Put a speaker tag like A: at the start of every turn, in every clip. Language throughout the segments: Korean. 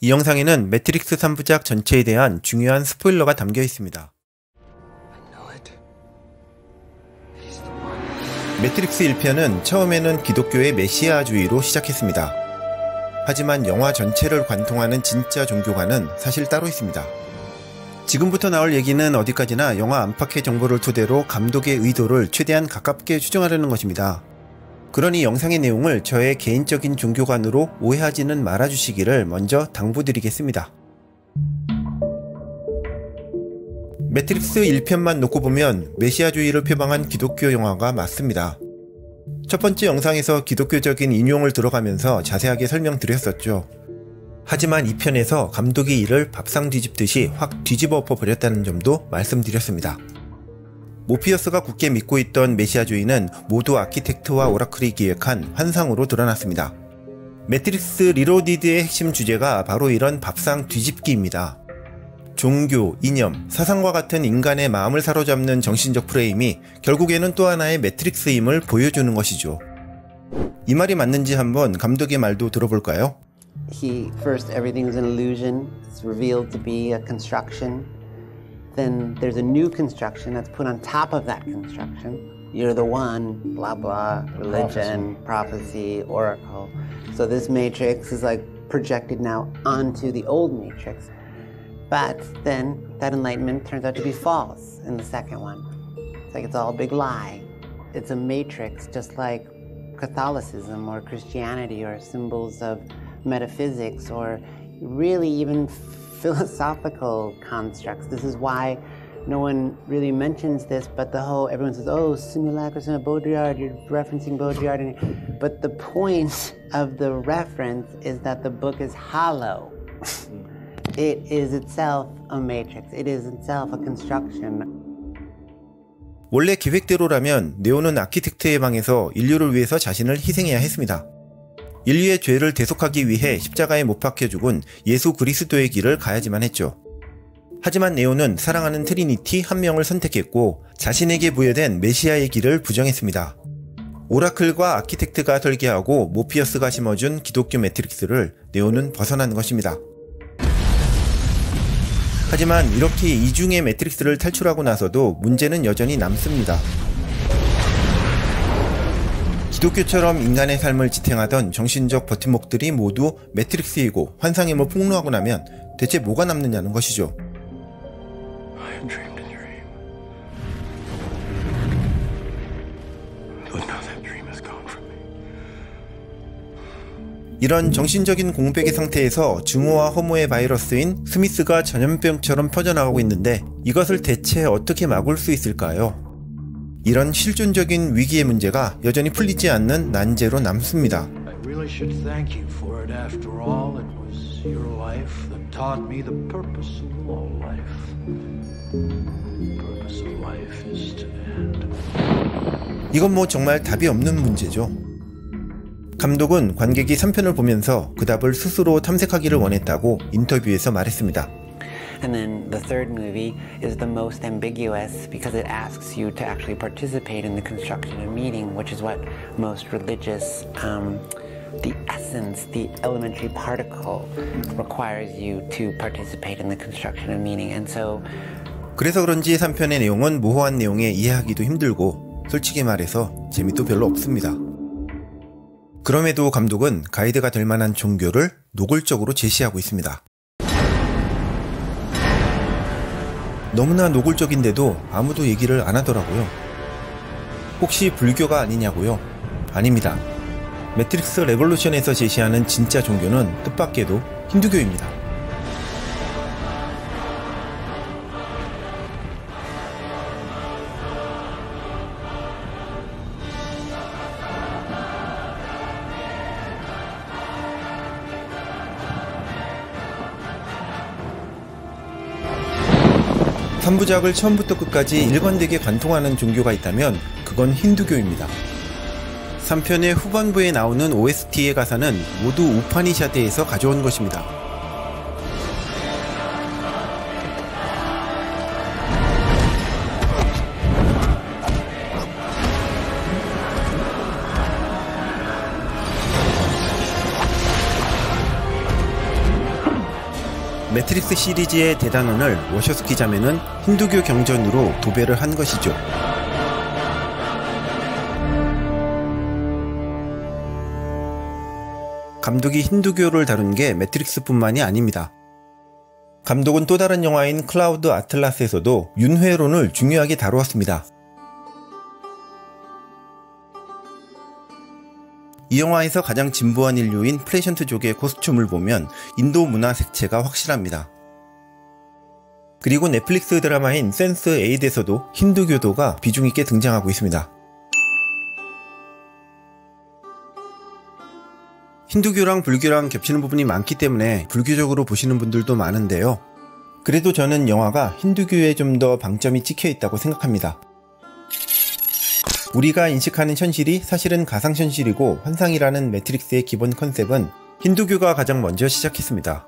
A: 이 영상에는 매트릭스 3부작 전체에 대한 중요한 스포일러가 담겨 있습니다. 매트릭스 1편은 처음에는 기독교의 메시아주의로 시작했습니다. 하지만 영화 전체를 관통하는 진짜 종교관은 사실 따로 있습니다. 지금부터 나올 얘기는 어디까지나 영화 안팎의 정보를 토대로 감독의 의도를 최대한 가깝게 추정하려는 것입니다. 그러니 영상의 내용을 저의 개인적인 종교관으로 오해하지는 말아주시기를 먼저 당부드리겠습니다. 매트릭스 1편만 놓고 보면 메시아주의를 표방한 기독교 영화가 맞습니다. 첫 번째 영상에서 기독교적인 인용을 들어가면서 자세하게 설명드렸었죠. 하지만 2편에서 감독이 이를 밥상 뒤집듯이 확 뒤집어 엎어버렸다는 점도 말씀드렸습니다. 모피어스가 굳게 믿고 있던 메시아주의는 모두 아키텍트와 오라클이 기획한 환상으로 드러났습니다. 매트릭스 리로디드의 핵심 주제가 바로 이런 밥상 뒤집기입니다. 종교, 이념, 사상과 같은 인간의 마음을 사로잡는 정신적 프레임이 결국에는 또 하나의 매트릭스임을 보여주는 것이죠. 이 말이 맞는지 한번 감독의 말도 들어볼까요?
B: First, everything's an illusion. It's revealed to be a construction. Then there's a new construction that's put on top of that construction. You're the one, blah, blah, religion, prophecy, oracle. So this matrix is like projected now onto the old matrix. But then that enlightenment turns out to be false in the second one. It's like it's all a big lie. It's a matrix just like Catholicism or Christianity or symbols of metaphysics or really even philosophical constructs. This is why no one really mentions this, but everyone says, oh, simulacrus and Baudrillard, you're referencing Baudrillard. But the point of the reference is that the book is hollow. It is itself a matrix. It is itself a construction.
A: 원래 계획대로라면 네오는 아키텍트의 방에서 인류를 위해서 자신을 희생해야 했습니다. 인류의 죄를 대속하기 위해 십자가에 못 박혀 죽은 예수 그리스도의 길을 가야지만 했죠. 하지만 네오는 사랑하는 트리니티 한 명을 선택했고 자신에게 부여된 메시아의 길을 부정했습니다. 오라클과 아키텍트가 설계하고 모피어스가 심어준 기독교 매트릭스를 네오는 벗어난 것입니다. 하지만 이렇게 이중의 매트릭스를 탈출하고 나서도 문제는 여전히 남습니다. 기독교처럼 인간의 삶을 지탱하던 정신적 버팀목들이 모두 매트릭스이고 환상임을 폭로하고 나면 대체 뭐가 남느냐는 것이죠. 이런 정신적인 공백의 상태에서 증오와 허무의 바이러스인 스미스가 전염병처럼 퍼져나가고 있는데 이것을 대체 어떻게 막을 수 있을까요? 이런 실존적인 위기의 문제가 여전히 풀리지 않는 난제로 남습니다. 이건 뭐 정말 답이 없는 문제죠. 감독은 관객이 3편을 보면서 그 답을 스스로 탐색하기를 원했다고 인터뷰에서 말했습니다.
B: And then the third movie is the most ambiguous because it asks you to actually participate in the construction of meaning, which is what most religious, the essence, the elementary particle requires you to participate in the construction of meaning. And so
A: 그래서 그런지 3편의 내용은 모호한 내용에 이해하기도 힘들고 솔직히 말해서 재미도 별로 없습니다. 그럼에도 감독은 가이드가 될 만한 종교를 노골적으로 제시하고 있습니다. 너무나 노골적인데도 아무도 얘기를 안 하더라고요. 혹시 불교가 아니냐고요? 아닙니다. 매트릭스 레볼루션에서 제시하는 진짜 종교는 뜻밖에도 힌두교입니다. 삼 부작을 처음부터 끝까지 일관되게 관통하는 종교가 있다면 그건 힌두교입니다. 3편의 후반부에 나오는 OST의 가사는 모두 우파니샤드에서 가져온 것입니다. 매트릭스 시리즈의 대단원을 워셔스키 자매는 힌두교 경전으로 도배를 한 것이죠. 감독이 힌두교를 다룬 게 매트릭스뿐만이 아닙니다. 감독은 또 다른 영화인 클라우드 아틀라스에서도 윤회론을 중요하게 다루었습니다. 이 영화에서 가장 진보한 인류인 플레션트족의 코스튬을 보면 인도 문화 색채가 확실합니다. 그리고 넷플릭스 드라마인 센스8에서도 힌두교도가 비중 있게 등장하고 있습니다. 힌두교랑 불교랑 겹치는 부분이 많기 때문에 불교적으로 보시는 분들도 많은데요. 그래도 저는 영화가 힌두교에 좀 더 방점이 찍혀 있다고 생각합니다. 우리가 인식하는 현실이 사실은 가상현실이고 환상이라는 매트릭스의 기본 컨셉은 힌두교가 가장 먼저 시작했습니다.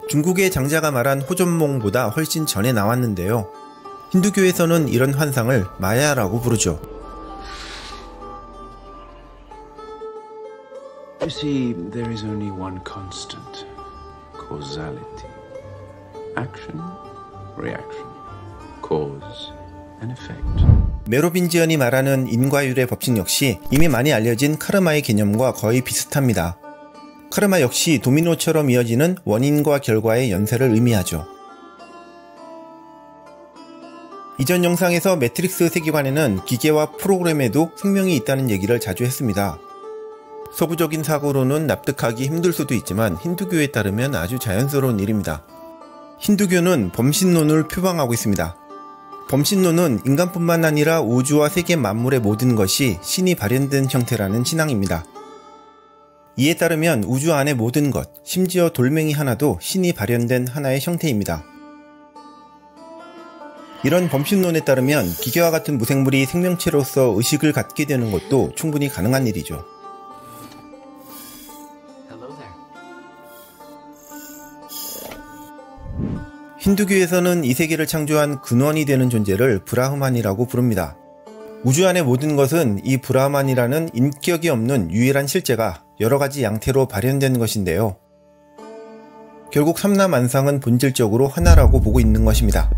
A: 중국의 장자가 말한 호전몽보다 훨씬 전에 나왔는데요. 힌두교에서는 이런 환상을 마야라고 부르죠.
C: You see, there is only one constant: causality. Action, reaction, cause and effect.
A: 메로빈지언이 말하는 인과율의 법칙 역시 이미 많이 알려진 카르마의 개념과 거의 비슷합니다. 카르마 역시 도미노처럼 이어지는 원인과 결과의 연쇄를 의미하죠. 이전 영상에서 매트릭스 세계관에는 기계와 프로그램에도 생명이 있다는 얘기를 자주 했습니다. 서구적인 사고로는 납득하기 힘들 수도 있지만 힌두교에 따르면 아주 자연스러운 일입니다. 힌두교는 범신론을 표방하고 있습니다. 범신론은 인간뿐만 아니라 우주와 세계 만물의 모든 것이 신이 발현된 형태라는 신앙입니다. 이에 따르면 우주 안의 모든 것, 심지어 돌멩이 하나도 신이 발현된 하나의 형태입니다. 이런 범신론에 따르면 기계와 같은 무생물이 생명체로서 의식을 갖게 되는 것도 충분히 가능한 일이죠. 힌두교에서는 이 세계를 창조한 근원이 되는 존재를 브라흐만이라고 부릅니다. 우주 안의 모든 것은 이 브라흐만이라는 인격이 없는 유일한 실제가 여러가지 양태로 발현된 것인데요. 결국 삼라만상은 본질적으로 하나라고 보고 있는 것입니다.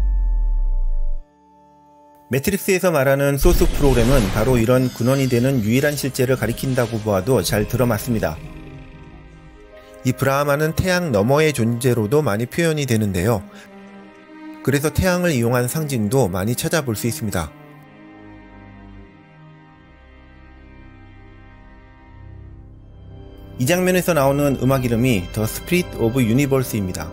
A: 매트릭스에서 말하는 소스 프로그램은 바로 이런 근원이 되는 유일한 실제를 가리킨다고 보아도 잘 들어맞습니다. 이 브라흐만은 태양 너머의 존재로도 많이 표현이 되는데요. 그래서 태양을 이용한 상징도 많이 찾아볼 수 있습니다. 이 장면에서 나오는 음악 이름이 The Spirit of Universe입니다.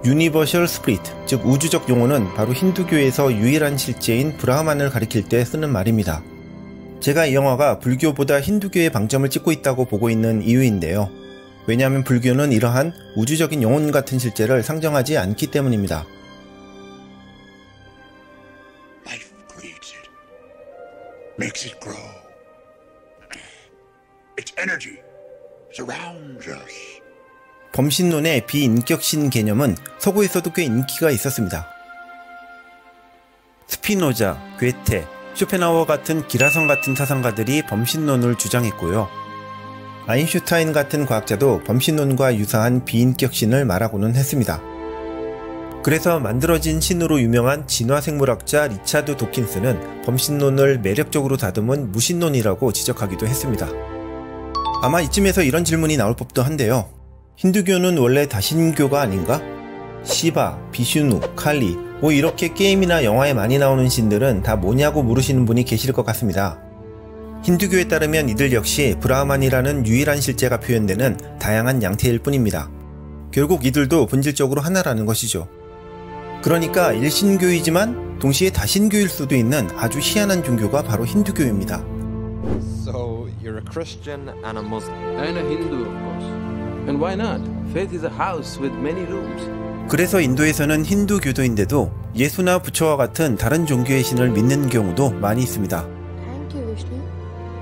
A: 유니버셜 스피릿, 즉 우주적 용어는 바로 힌두교에서 유일한 실제인 브라흐만을 가리킬 때 쓰는 말입니다. 제가 이 영화가 불교보다 힌두교의 방점을 찍고 있다고 보고 있는 이유인데요. 왜냐하면 불교는 이러한 우주적인 영혼 같은 실제를 상정하지 않기 때문입니다.
D: Life creates it, makes it grow. Its energy surrounds us.
A: 범신론의 비인격신 개념은 서구에서도 꽤 인기가 있었습니다. 스피노자, 괴테, 쇼펜하우어 같은 기라성 같은 사상가들이 범신론을 주장했고요. 아인슈타인 같은 과학자도 범신론과 유사한 비인격신을 말하고는 했습니다. 그래서 만들어진 신으로 유명한 진화생물학자 리차드 도킨스는 범신론을 매력적으로 다듬은 무신론이라고 지적하기도 했습니다. 아마 이쯤에서 이런 질문이 나올 법도 한데요. 힌두교는 원래 다신교가 아닌가? 시바, 비슈누, 칼리, 뭐 이렇게 게임이나 영화에 많이 나오는 신들은 다 뭐냐고 물으시는 분이 계실 것 같습니다. 힌두교에 따르면 이들 역시 브라흐만이라는 유일한 실제가 표현되는 다양한 양태일 뿐입니다. 결국 이들도 본질적으로 하나라는 것이죠. 그러니까 일신교이지만 동시에 다신교일 수도 있는 아주 희한한 종교가 바로 힌두교입니다.
E: So you're a Christian and a Muslim.
C: And a Hindu, of course. And why not? Faith is a house with many rooms.
A: 그래서 인도에서는 힌두교도인데도 예수나 부처와 같은 다른 종교의 신을 믿는 경우도 많이 있습니다.
F: Thank you, Vishnu,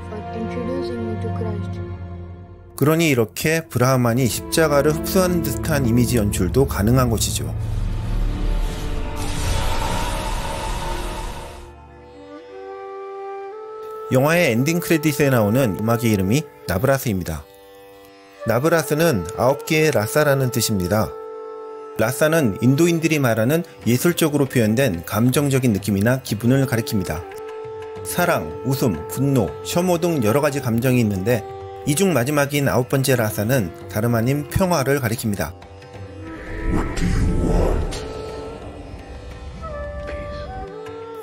F: for introducing me to Christ.
A: 그러니 이렇게 브라흐만이 십자가를 흡수하는 듯한 이미지 연출도 가능한 것이죠. 영화의 엔딩 크레딧에 나오는 음악의 이름이 나브라스입니다. 나브라스는 9개의 라사라는 뜻입니다. 라사는 인도인들이 말하는 예술적으로 표현된 감정적인 느낌이나 기분을 가리킵니다. 사랑, 웃음, 분노, 혐오 등 여러가지 감정이 있는데 이 중 마지막인 9번째 라사는 다름 아닌 평화를 가리킵니다.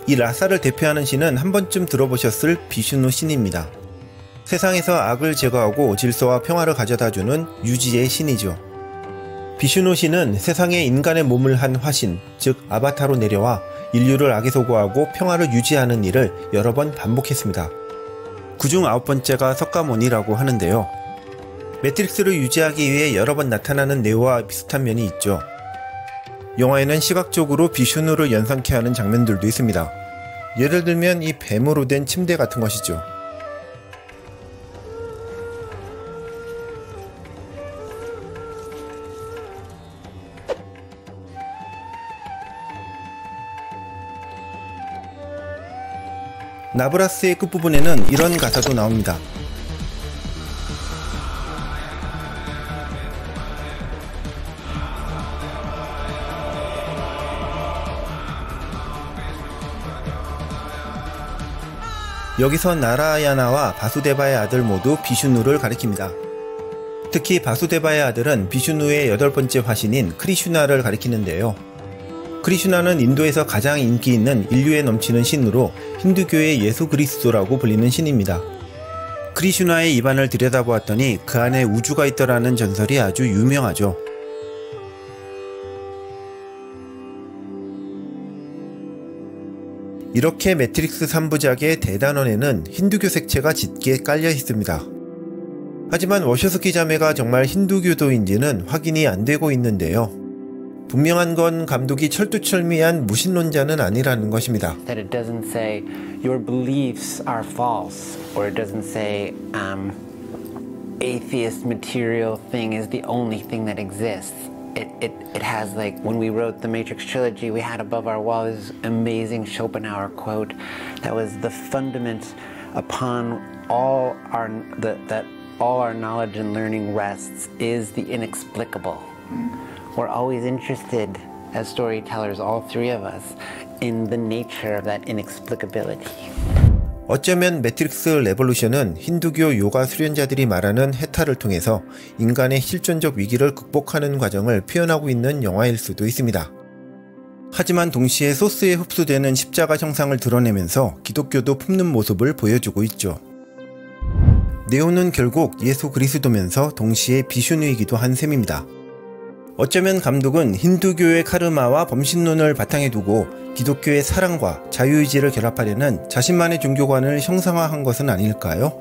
A: 이 라사를 대표하는 신은 한 번쯤 들어보셨을 비슈누 신입니다. 세상에서 악을 제거하고 질서와 평화를 가져다주는 유지의 신이죠. 비슈누 신은 세상에 인간의 몸을 한 화신, 즉 아바타로 내려와 인류를 악에서 구하고 평화를 유지하는 일을 여러 번 반복했습니다. 그중 9번째가 석가모니라고 하는데요. 매트릭스를 유지하기 위해 여러 번 나타나는 네오와 비슷한 면이 있죠. 영화에는 시각적으로 비슈누를 연상케 하는 장면들도 있습니다. 예를 들면 이 뱀으로 된 침대 같은 것이죠. 나브라스의 끝부분에는 이런 가사도 나옵니다. 여기서 나라야나와 바수데바의 아들 모두 비슈누를 가리킵니다. 특히 바수데바의 아들은 비슈누의 8번째 화신인 크리슈나를 가리키는데요. 크리슈나는 인도에서 가장 인기 있는 인류에 넘치는 신으로 힌두교의 예수 그리스도라고 불리는 신입니다. 크리슈나의 입안을 들여다보았더니 그 안에 우주가 있더라는 전설이 아주 유명하죠. 이렇게 매트릭스 3부작의 대단원에는 힌두교 색채가 짙게 깔려 있습니다. 하지만 워셔스키 자매가 정말 힌두교도인지는 확인이 안 되고 있는데요. 분명한 건 감독이 철두철미한 무신론자는 아니라는 것입니다.
B: That it doesn't say your beliefs are false, or it doesn't say atheist material thing is the only thing that exists. It has, like, when we wrote the Matrix trilogy, we had above our wall this amazing Schopenhauer quote that was the fundament upon all our knowledge and learning rests is the inexplicable. We're always interested, as storytellers, all three of us, in the nature of that inexplicability.
A: 어쩌면 매트릭스 레볼루션은 힌두교 요가 수련자들이 말하는 해탈을 통해서 인간의 실존적 위기를 극복하는 과정을 표현하고 있는 영화일 수도 있습니다. 하지만 동시에 소스에 흡수되는 십자가 형상을 드러내면서 기독교도 품는 모습을 보여주고 있죠. 네오는 결국 예수 그리스도면서 동시에 비슈누이기도 한 셈입니다. 어쩌면 감독은 힌두교의 카르마와 범신론을 바탕에 두고 기독교의 사랑과 자유의지를 결합하려는 자신만의 종교관을 형상화한 것은 아닐까요?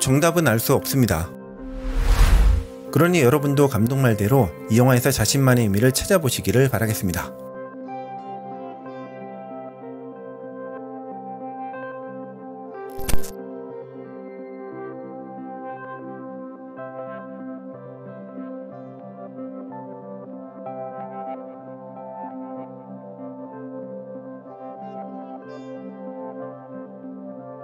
A: 정답은 알 수 없습니다. 그러니 여러분도 감독 말대로 이 영화에서 자신만의 의미를 찾아보시기를 바라겠습니다.